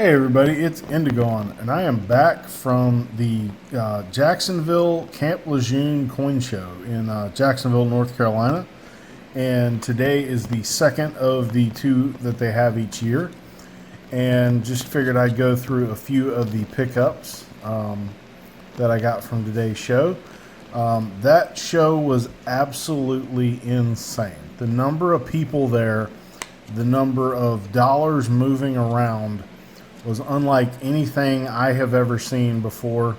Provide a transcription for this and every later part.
Hey everybody, it's Indigon, and I am back from the Jacksonville Camp Lejeune Coin Show in Jacksonville, North Carolina. And today is the second of the two that they have each year. And just figured I'd go through a few of the pickups that I got from today's show. That show was absolutely insane. The number of people there, the number of dollars moving around was unlike anything I have ever seen before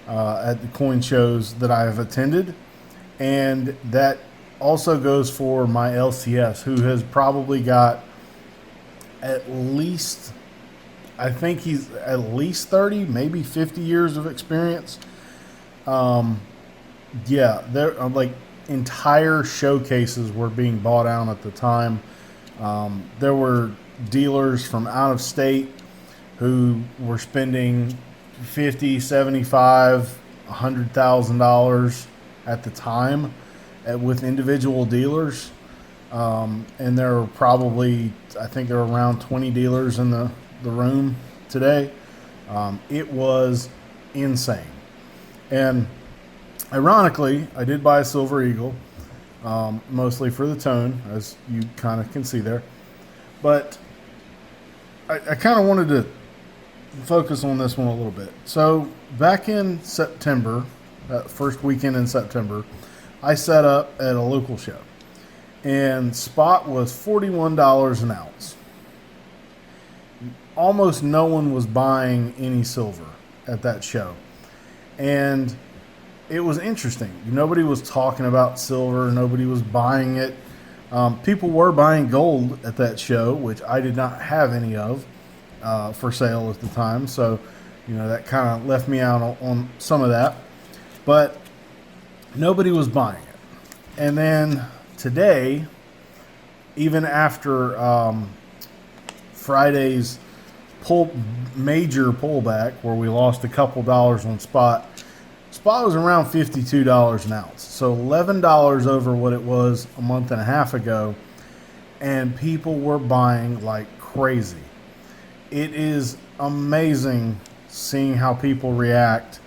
at the coin shows that I have attended. And that also goes for my LCS, who has probably got at least, I think he's at least 30, maybe 50 years of experience. Yeah, there like entire showcases were being bought out at the time. There were dealers from out of state who were spending $50, $75, $100,000 at the time with individual dealers. And there were probably, I think there were around 20 dealers in the room today. It was insane. And ironically, I did buy a Silver Eagle, mostly for the tone, as you kind of can see there. But I kind of wanted to focus on this one a little bit. So back in September, that first weekend in September, I set up at a local show, and spot was $41 an ounce. Almost no one was buying any silver at that show, and it was interesting. Nobody was talking about silver. Nobody was buying it. People were buying gold at that show, which I did not have any of for sale at the time. So, that kind of left me out on some of that. But nobody was buying it. And then today, even after Friday's major pullback, where we lost a couple dollars on spot was around $52 an ounce. So $11 over what it was a month and a half ago. And people were buying like crazy. It is amazing seeing how people react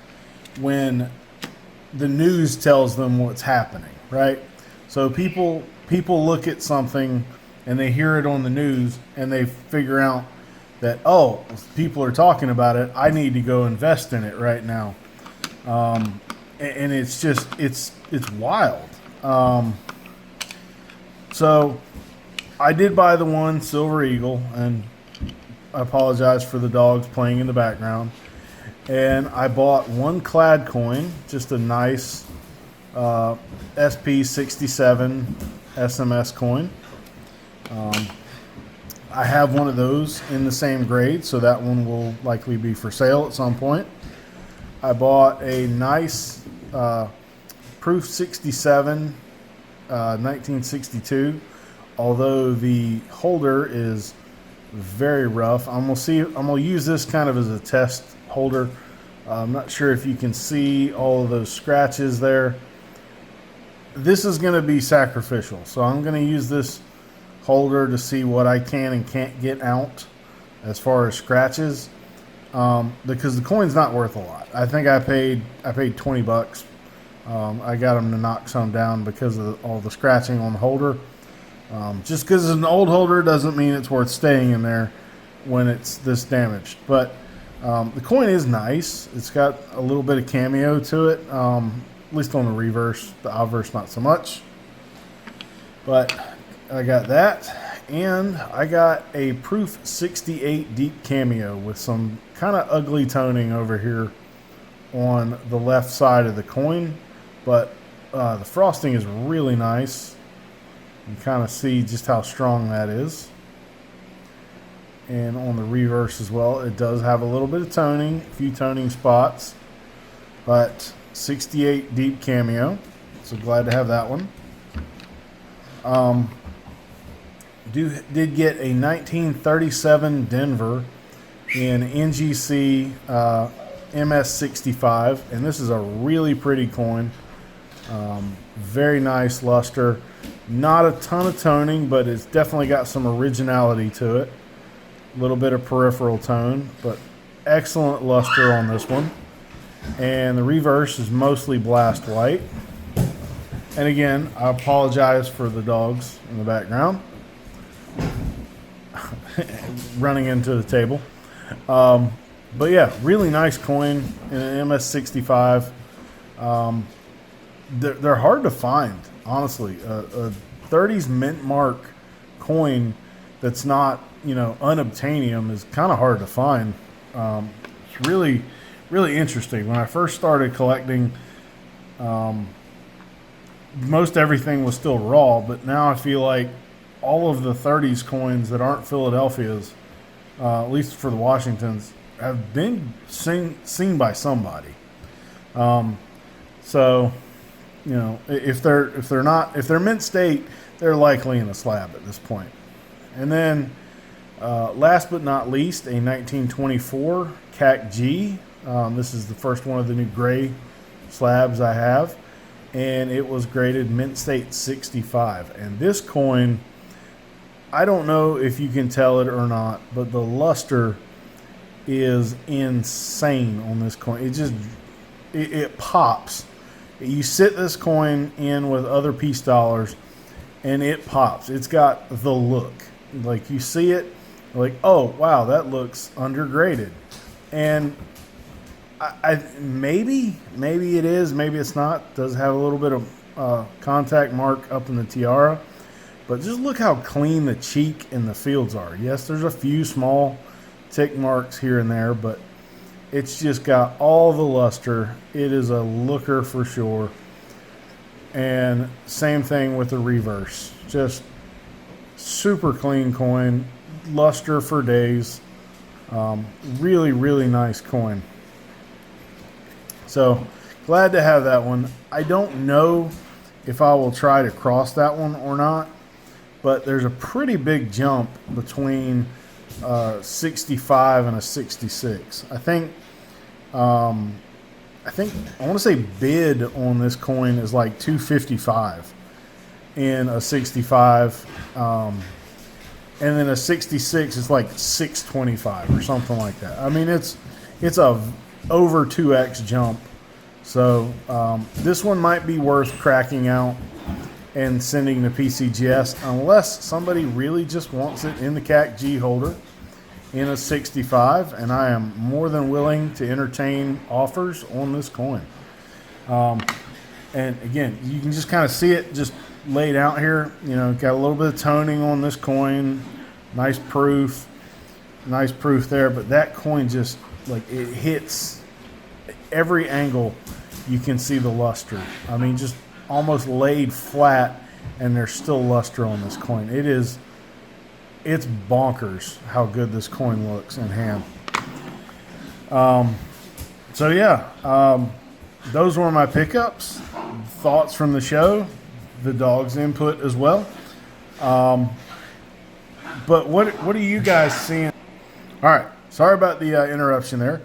when the news tells them what's happening, right? So people look at something and they hear it on the news and they figure out that, oh, people are talking about it, I need to go invest in it right now. And it's just, it's wild. So I did buy the one Silver Eagle, and I apologize for the dogs playing in the background. And I bought one clad coin, just a nice SP67 SMS coin. I have one of those in the same grade, so that one will likely be for sale at some point. I bought a nice Proof 67 1962, although the holder is very rough. I'm gonna use this kind of as a test holder. I'm not sure if you can see all of those scratches there. This is going to be sacrificial, so I'm going to use this holder to see what I can and can't get out as far as scratches, because the coin's not worth a lot. I think I paid $20. I got them to knock some down because of all the scratching on the holder. Just because it's an old holder doesn't mean it's worth staying in there when it's this damaged. But the coin is nice. It's got a little bit of cameo to it, at least on the reverse. The obverse, not so much. But I got that. And I got a Proof 68 deep cameo with some kind of ugly toning over here on the left side of the coin. But the frosting is really nice. You can kind of see just how strong that is. And on the reverse as well, it does have a little bit of toning, a few toning spots. But 68 deep cameo. So glad to have that one. Did get a 1937 Denver in NGC MS65. And this is a really pretty coin. Very nice luster. Not a ton of toning, but it's definitely got some originality to it. A little bit of peripheral tone, but excellent luster on this one. And the reverse is mostly blast white. And again, I apologize for the dogs in the background running into the table. But yeah, really nice coin in an MS65. They're hard to find, honestly. A 30s mint mark coin that's not, unobtainium is kind of hard to find. It's really, really interesting. When I first started collecting, most everything was still raw, but now I feel like all of the 30s coins that aren't Philadelphia's, at least for the Washingtons, have been seen by somebody. So, if they're mint state, they're likely in a slab at this point. And then, last but not least, a 1924 CAC G. This is the first one of the new gray slabs I have, and it was graded mint state 65. And this coin, I don't know if you can tell it or not, but the luster is insane on this coin. It pops. You sit this coin in with other piece dollars and it pops. It's got the look. Like, you see it, like, oh wow, that looks undergraded. And I maybe it is, maybe it's not. It does have a little bit of contact mark up in the tiara, but just look how clean the cheek and the fields are. Yes, there's a few small tick marks here and there, but it's just got all the luster. It is a looker for sure. And same thing with the reverse. Just super clean coin, luster for days. Really, really nice coin. So glad to have that one. I don't know if I will try to cross that one or not, but there's a pretty big jump between 65 and a 66. I want to say bid on this coin is like 255 in a 65, and then a 66 is like 625 or something like that. I mean, it's a over 2x jump. So this one might be worth cracking out and sending to PCGS, unless somebody really just wants it in the CAC G holder in a 65, and I am more than willing to entertain offers on this coin. And again, you can just kind of see it just laid out here. Got a little bit of toning on this coin, nice proof there, but that coin just, like, it hits every angle. You can see the luster. I mean, just almost laid flat, and there's still luster on this coin. It's bonkers how good this coin looks in hand. So yeah, those were my pickups, thoughts from the show, the dog's input as well. But what are you guys seeing? All right, sorry about the interruption there.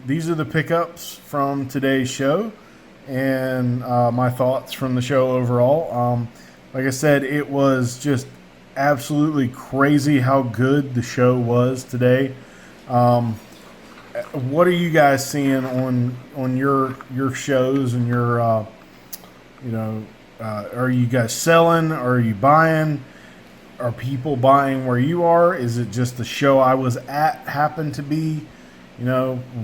These are the pickups from today's show and my thoughts from the show overall. Like I said, it was just absolutely crazy how good the show was today. What are you guys seeing on your shows and your are you guys selling? Are you buying? Are people buying where you are? Is it just the show I was at happened to be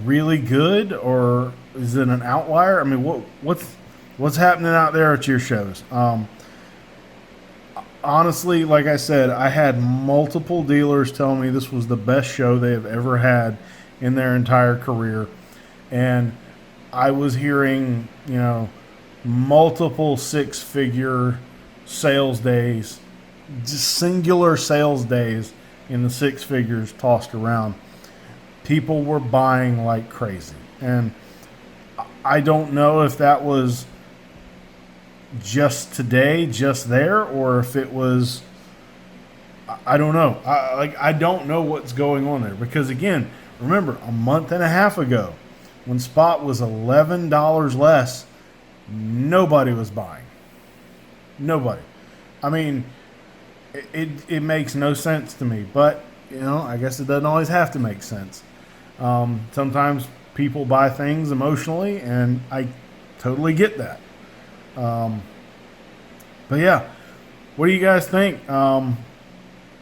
really good, or is it an outlier? I mean, what's happening out there at your shows? Honestly, like I said, I had multiple dealers tell me this was the best show they have ever had in their entire career. And I was hearing, multiple six-figure sales days, just singular sales days in the six figures tossed around. People were buying like crazy. And I don't know if that was just today, just there, or if it was, I don't know. I don't know what's going on there, because again, remember a month and a half ago when spot was $11 less, nobody was buying. Nobody. I mean, it makes no sense to me, but I guess it doesn't always have to make sense. Sometimes people buy things emotionally, and I totally get that. But yeah, what do you guys think? What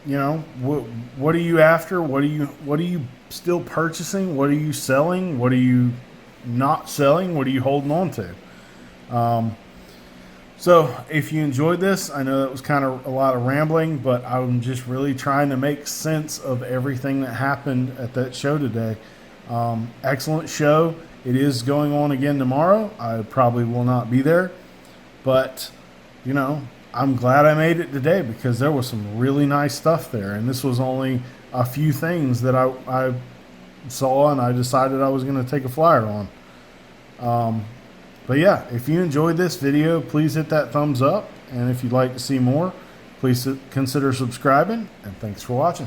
are you after? What are you still purchasing? What are you selling? What are you not selling? What are you holding on to? So if you enjoyed this, I know that was kind of a lot of rambling, but I'm just really trying to make sense of everything that happened at that show today. Excellent show. It is going on again tomorrow. I probably will not be there, but I'm glad I made it today because there was some really nice stuff there, and this was only a few things that I saw and I decided I was going to take a flyer on. But yeah, if you enjoyed this video, please hit that thumbs up, and if you'd like to see more, please consider subscribing, and thanks for watching.